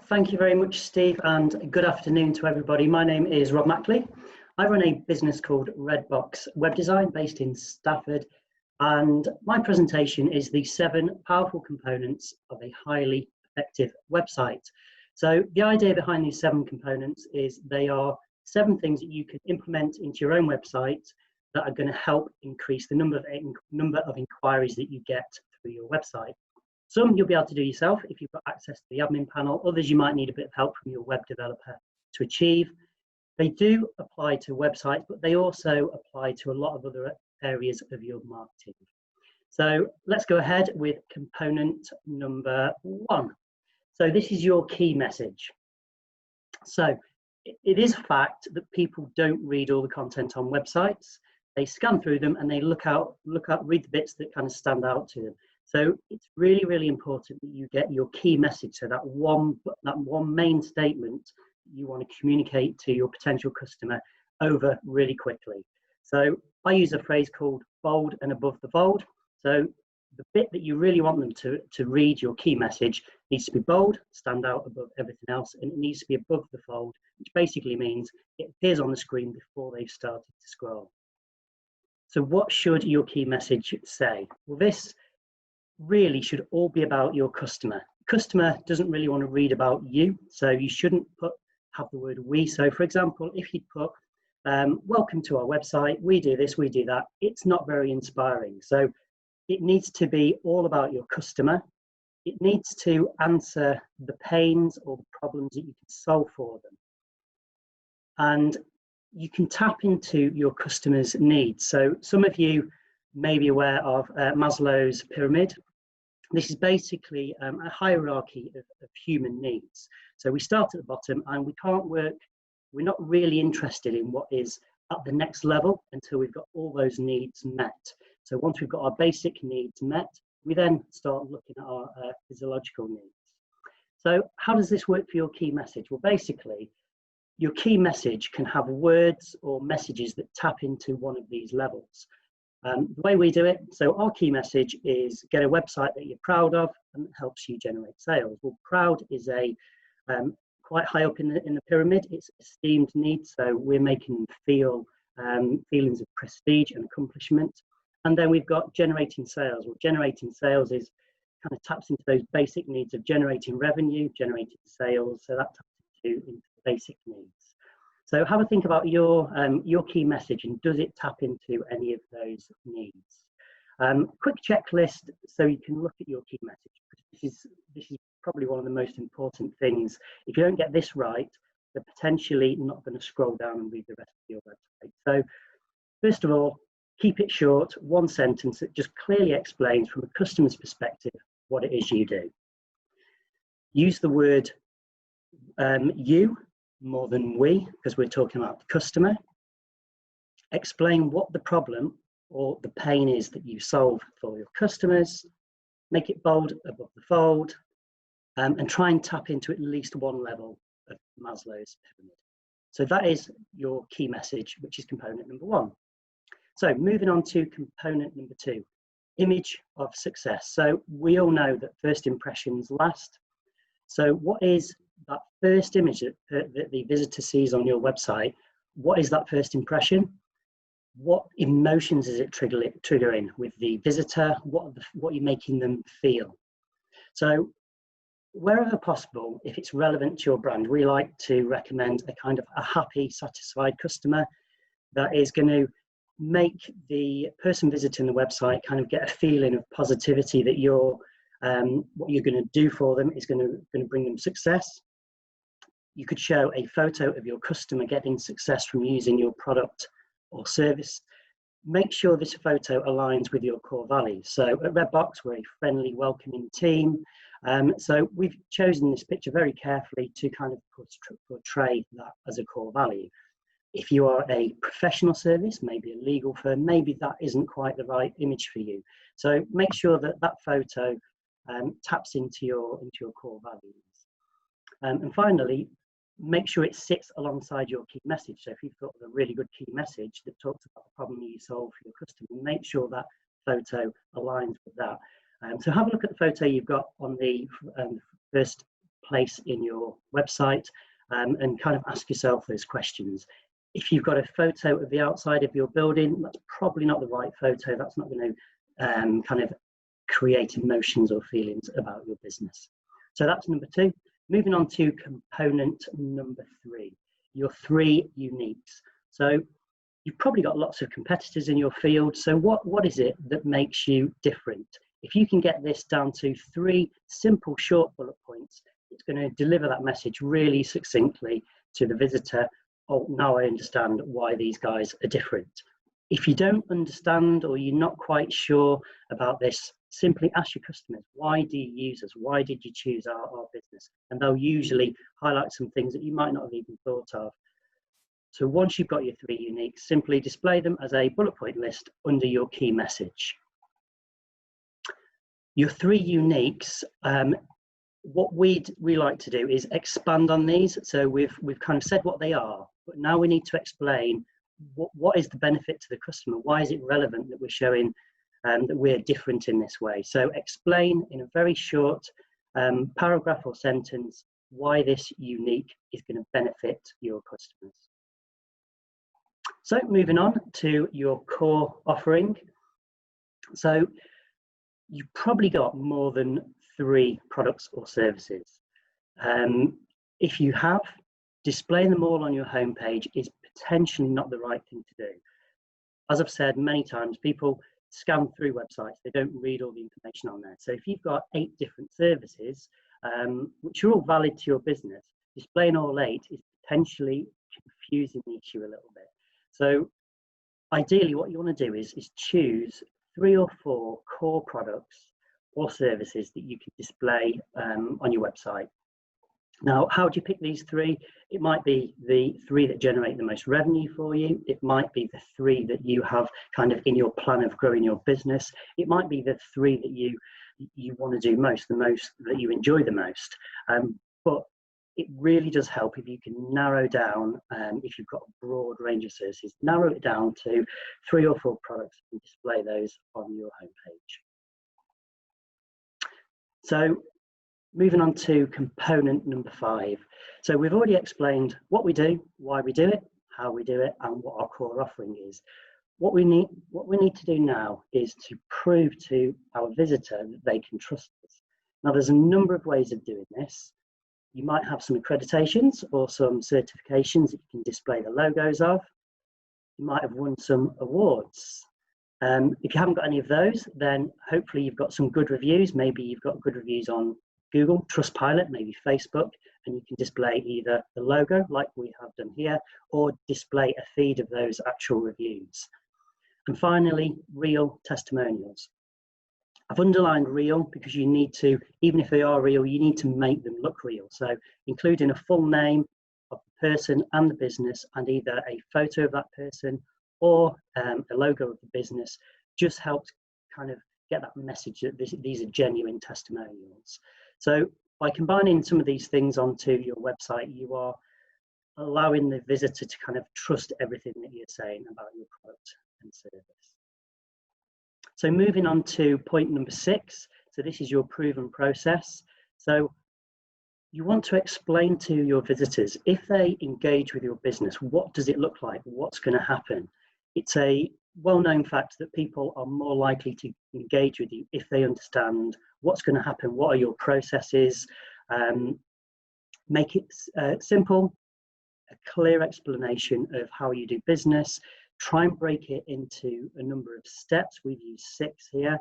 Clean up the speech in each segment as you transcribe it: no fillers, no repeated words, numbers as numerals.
Thank you very much, Steve, and good afternoon to everybody. My name is Rob Mackley. I run a business called Redbox Web Design based in Stafford, and my presentation is the 7 powerful components of a highly effective website. So the idea behind these 7 components is they are 7 things that you can implement into your own website that are going to help increase the number of inquiries that you get through your website. Some you'll be able to do yourself if you've got access to the admin panel. Others you might need a bit of help from your web developer to achieve. They do apply to websites, but they also apply to a lot of other areas of your marketing. So let's go ahead with component number 1. So this is your key message. So it is a fact that people don't read all the content on websites. They scan through them and they read the bits that kind of stand out to them. So it's really, really important that you get your key message. So that one main statement you want to communicate to your potential customer over really quickly. So I use a phrase called bold and above the fold. So the bit that you really want them to read your key message needs to be bold, stand out above everything else, and it needs to be above the fold, which basically means it appears on the screen before they've started to scroll. So what should your key message say? Well, this really should all be about your customer. Customer doesn't really want to read about you, so you shouldn't have the word we. So for example, if you put welcome to our website, we do this, we do that, it's not very inspiring. So it needs to be all about your customer. It needs to answer the pains or the problems that you can solve for them. And you can tap into your customers' needs. So some of you may be aware of Maslow's pyramid. This is basically a hierarchy of human needs. So we start at the bottom and we're not really interested in what is at the next level until we've got all those needs met. So once we've got our basic needs met, we then start looking at our physiological needs. So how does this work for your key message? Well, basically, your key message can have words or messages that tap into one of these levels. The way we do it, so our key message is get a website that you're proud of and that helps you generate sales. Well, proud is quite high up in the pyramid. It's esteemed needs, so we're making them feel feelings of prestige and accomplishment. And then we've got generating sales. Well, generating sales is kind of taps into those basic needs of generating revenue, generating sales. So that taps into basic needs. So have a think about your key message and does it tap into any of those needs? Quick checklist so you can look at your key message. This is probably one of the most important things. If you don't get this right, they're potentially not going to scroll down and read the rest of your website. So first of all, keep it short, one sentence that just clearly explains from a customer's perspective what it is you do. Use the word you more than we, because we're talking about the customer. Explain what the problem or the pain is that you solve for your customers. Make it bold above the fold, and try and tap into at least one level of Maslow's pyramid. So that is your key message, which is component number 1. So moving on to component number 2, image of success. So we all know that first impressions last. So what is that first image that the visitor sees on your website? What is that first impression? What emotions is it triggering with the visitor? What are you making them feel? So wherever possible, if it's relevant to your brand, we like to recommend a kind of a happy, satisfied customer that is going to make the person visiting the website kind of get a feeling of positivity that what you're going to do for them is going to bring them success. You could show a photo of your customer getting success from using your product or service. Make sure this photo aligns with your core values. So at Redbox, we're a friendly, welcoming team. So we've chosen this picture very carefully to kind of portray that as a core value. If you are a professional service, maybe a legal firm, maybe that isn't quite the right image for you. So make sure that that photo taps into your core values. And finally, make sure it sits alongside your key message. So if you've got a really good key message that talks about the problem you solve for your customer, make sure that photo aligns with that. So have a look at the photo you've got on the first place in your website, and kind of ask yourself those questions. If you've got a photo of the outside of your building, that's probably not the right photo. That's not going to kind of create emotions or feelings about your business. So that's number 2. Moving on to component number 3, your 3 uniques. So you've probably got lots of competitors in your field. So what is it that makes you different? If you can get this down to 3 simple short bullet points, it's going to deliver that message really succinctly to the visitor. Oh, now I understand why these guys are different. If you don't understand or you're not quite sure about this, simply ask your customers, why do you use us? Why did you choose our business? And they'll usually highlight some things that you might not have even thought of. So once you've got your 3 uniques, simply display them as a bullet point list under your key message. Your 3 uniques, what we like to do is expand on these. So we've kind of said what they are, but now we need to explain what is the benefit to the customer? Why is it relevant that we're showing that we're different in this way? So explain in a very short paragraph or sentence why this unique is going to benefit your customers. So moving on to your core offering. So you've probably got more than 3 products or services. If you have, displaying them all on your homepage is potentially not the right thing to do. As I've said many times, people scan through websites, they don't read all the information on there. So if you've got 8 different services, which are all valid to your business, displaying all 8 is potentially confusing the issue a little bit. So ideally what you want to do is choose 3 or 4 core products or services that you can display on your website. Now, how do you pick these 3? It might be the 3 that generate the most revenue for you. It might be the 3 that you have kind of in your plan of growing your business. It might be the 3 that you want to do most, the most that you enjoy the most. But it really does help if you can narrow down, if you've got a broad range of services, narrow it down to 3 or 4 products and display those on your homepage. So moving on to component number 5. So we've already explained what we do, why we do it, how we do it, and what our core offering is. What we need to do now is to prove to our visitor that they can trust us. Now, there's a number of ways of doing this. You might have some accreditations or some certifications that you can display the logos of. You might have won some awards. If you haven't got any of those, then hopefully you've got some good reviews. Maybe you've got good reviews on Google, Trustpilot, maybe Facebook, and you can display either the logo like we have done here, or display a feed of those actual reviews. And finally, real testimonials. I've underlined real because you need to, even if they are real, you need to make them look real. So including a full name of the person and the business, and either a photo of that person or a logo of the business, just helps kind of get that message that these are genuine testimonials. So by combining some of these things onto your website, you are allowing the visitor to kind of trust everything that you're saying about your product and service. So moving on to point number 6. So this is your proven process. So you want to explain to your visitors, if they engage with your business, what does it look like? What's going to happen? It's a well-known fact that people are more likely to engage with you if they understand what's going to happen, what are your processes. Make it simple, a clear explanation of how you do business. Try and break it into a number of steps. We've used 6 here.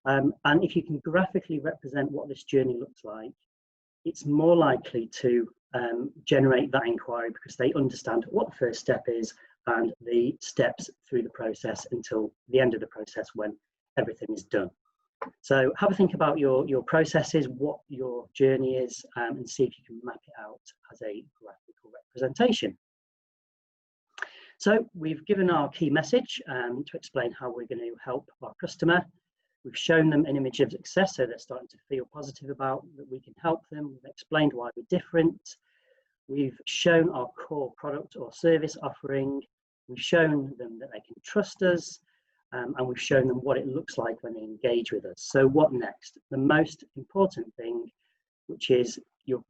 And if you can graphically represent what this journey looks like, it's more likely to generate that inquiry because they understand what the first step is and the steps through the process until the end of the process when everything is done. So have a think about your processes, what your journey is, and see if you can map it out as a graphical representation. So we've given our key message to explain how we're going to help our customer. We've shown them an image of success, so they're starting to feel positive about that we can help them. We've explained why we're different. We've shown our core product or service offering. We've shown them that they can trust us, and we've shown them what it looks like when they engage with us. So what next? The most important thing, which is your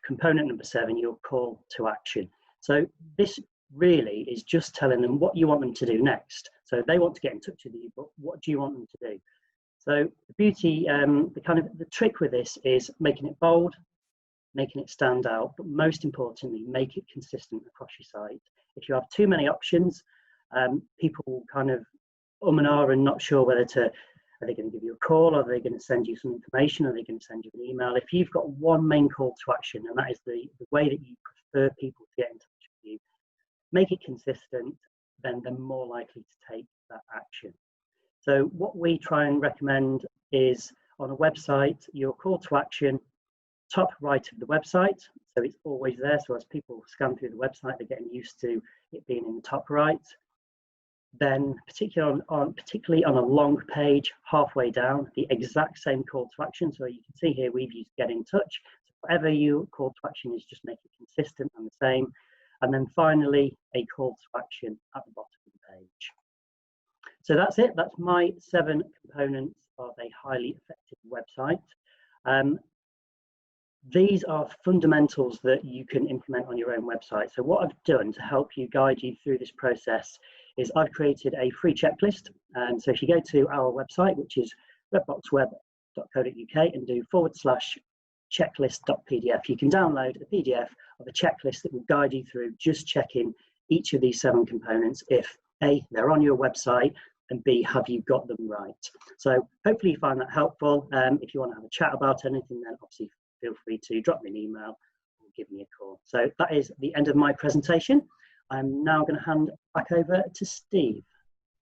component number 7, your call to action. So this really is just telling them what you want them to do next. So they want to get in touch with you, but what do you want them to do? So the beauty, the trick with this is making it bold, making it stand out, but most importantly, make it consistent across your site. If you have too many options, people will kind of and ah and not sure whether to, are they going to give you a call? Are they going to send you some information? Are they going to send you an email? If you've got one main call to action, and that is the way that you prefer people to get in touch with you, make it consistent, then they're more likely to take that action. So what we try and recommend is on a website, your call to action, top right of the website. So it's always there. So as people scan through the website, they're getting used to it being in the top right. Then particularly on a long page, halfway down, the exact same call to action. So you can see here we've used get in touch. So whatever your call to action is, just make it consistent and the same. And then finally, a call to action at the bottom of the page. So that's it. That's my 7 components of a highly effective website. These are fundamentals that you can implement on your own website. So what I've done to help you, guide you through this process, is I've created a free checklist. And so if you go to our website, which is redboxweb.co.uk, and do /checklist.pdf, you can download a PDF of a checklist that will guide you through just checking each of these 7 components if A, they're on your website, and B, have you got them right? So hopefully you find that helpful. If you want to have a chat about anything, then obviously feel free to drop me an email or give me a call. So that is the end of my presentation. I'm now going to hand back over to Steve.